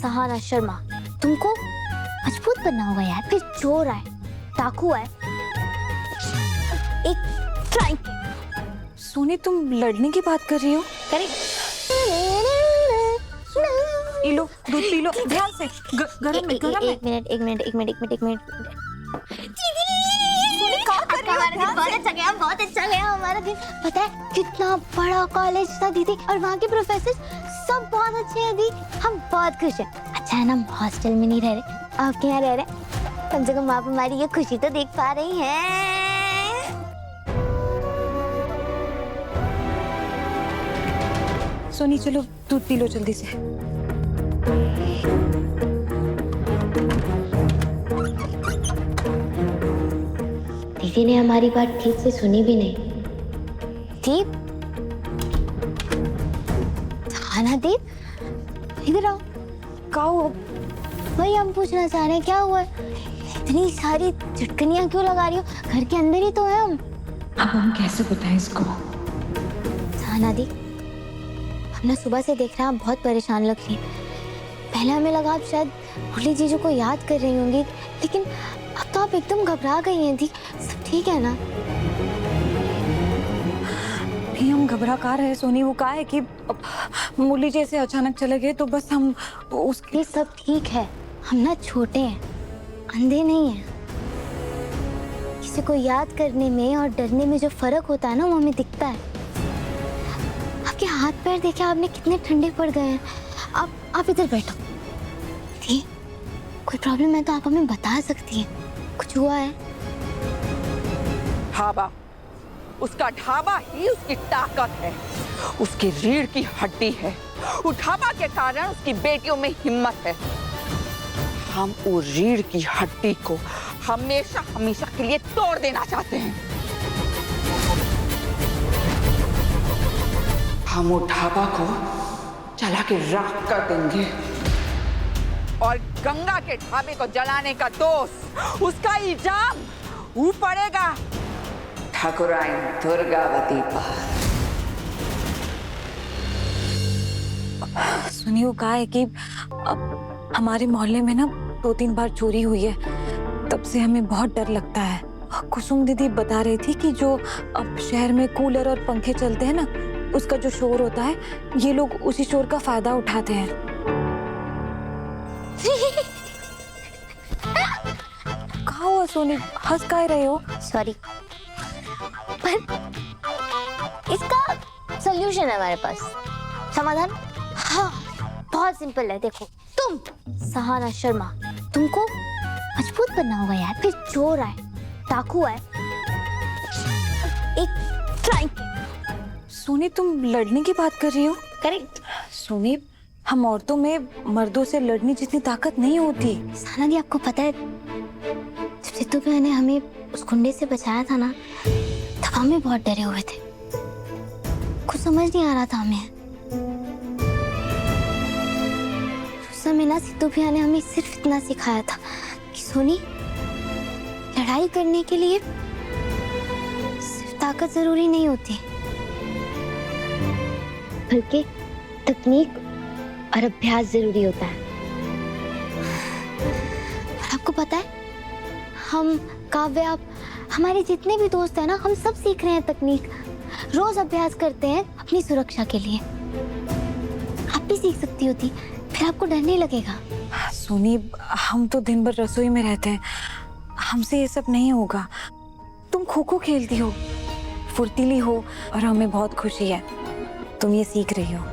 सहाना शर्मा, तुमको मजबूत बनना होगा यार। फिर चोर आए, डाकू आए, एक ट्राई। सोनी, तुम लड़ने की बात कर रही हो? करेक्ट। पी लो, दूध पी लो ध्यान से। गरम है, गरम है। एक मिनट। सोनी, क्या कर रही हो? हमारा दिन बहुत अच्छा गया हमारा दिन। पता है कितना बड़ा कॉलेज था दीदी, और वहाँ के प्रोफेसर सब बहुत अच्छे हैं दी। हम बहुत खुश हैं। अच्छा है ना, हम हॉस्टल में नहीं रह रहे, आपके यहाँ रह रहे। कम से कम आप हमारी ये खुशी तो देख पा रही हैं। सोनी चलो दूध पी लो जल्दी से। दीदी ने हमारी बात ठीक से सुनी भी नहीं। दीप, थाना दीप, इधर आओ। क्या हुआ? वही हम पूछना चाह रहे हैं, क्या हुआ? इतनी सारी चटकनियां क्यों लगा रही हो? घर के अंदर ही तो है हम। अब हम कैसे बताएं इसको? थाना दी, हम ना सुबह से देख रहे हैं आप बहुत परेशान लग रही हैं। पहले हमें लगा आप शायद भूली चीजों को याद कर रही होंगी, लेकिन अब तो आप एकदम घबरा गई हैं दी। सब ठीक है ना? नहीं, हम घबरा का रहे सोनी। वो कहा है कि मुरली जैसे अचानक चले गए, तो बस हम उसके। ये सब ठीक है, हम ना छोटे हैं, अंधे नहीं हैं। किसी को याद करने में और डरने में जो फर्क होता है ना, वो हमें दिखता है। आपके हाथ पैर देखे आपने कितने ठंडे पड़ गए हैं। आप इधर बैठो। दी, कोई प्रॉब्लम है तो आप हमें बता सकती हैं। कुछ हुआ है? ढाबा, उसका ढाबा ही उसकी ताकत है, उसकी रीढ़ की हड्डी है। उस ढाबा के कारण उसकी बेटियों में हिम्मत है। हम उस रीढ़ की हड्डी को हमेशा हमेशा के लिए तोड़ देना चाहते हैं। हम उस ढाबा को जला के राख कर देंगे, और गंगा के ढाबे को जलाने का दोष, उसका इल्जाम वो पड़ेगा ठाकुराइन दुर्गावती पर। सुनी, वो कहा है कि अब हमारे मोहल्ले में ना 2-3 बार चोरी हुई है, तब से हमें बहुत डर लगता है। कुसुम दीदी बता रही थी कि जो अब शहर में कूलर और पंखे चलते हैं ना, उसका जो शोर होता है, ये लोग उसी शोर का फायदा उठाते हैं। कहाँ हुआ सोनी, हंस काहे रहे हो? सॉरी, पर इसका सॉल्यूशन है हमारे पास, समाधान। हाँ, बहुत सिंपल है। देखो, तुम सहाना शर्मा, तुमको मजबूत बनना होगा यार। फिर चोर आए, डाकू आए, एक ट्राई। सोनी, तुम लड़ने की बात कर रही हो? करेक्ट। सोनी, हम औरतों में मर्दों से लड़ने जितनी ताकत नहीं होती। सहाना दी, आपको पता है जब सिद्धू भैया ने हमें उस गुंडे से बचाया था ना, तब हमें बहुत डरे हुए थे। कुछ समझ नहीं आ रहा था हमें। उस समय ना सिद्धू भैया ने हमें सिर्फ इतना सिखाया था कि सोनी, लड़ाई करने के लिए सिर्फ ताकत जरूरी नहीं होती, बल्कि तकनीक और अभ्यास जरूरी होता है। और आपको पता है, हम काव्य, आप, हमारे जितने भी दोस्त हैं ना, हम सब सीख रहे हैं तकनीक। रोज अभ्यास करते हैं अपनी सुरक्षा के लिए। आप भी सीख सकती होती, फिर आपको डर नहीं लगेगा। सोनी, हम तो दिन भर रसोई में रहते हैं, हमसे ये सब नहीं होगा। तुम खो खो खेलती हो, फुर्तीली हो, और हमें बहुत खुशी है तुम ये सीख रही हो।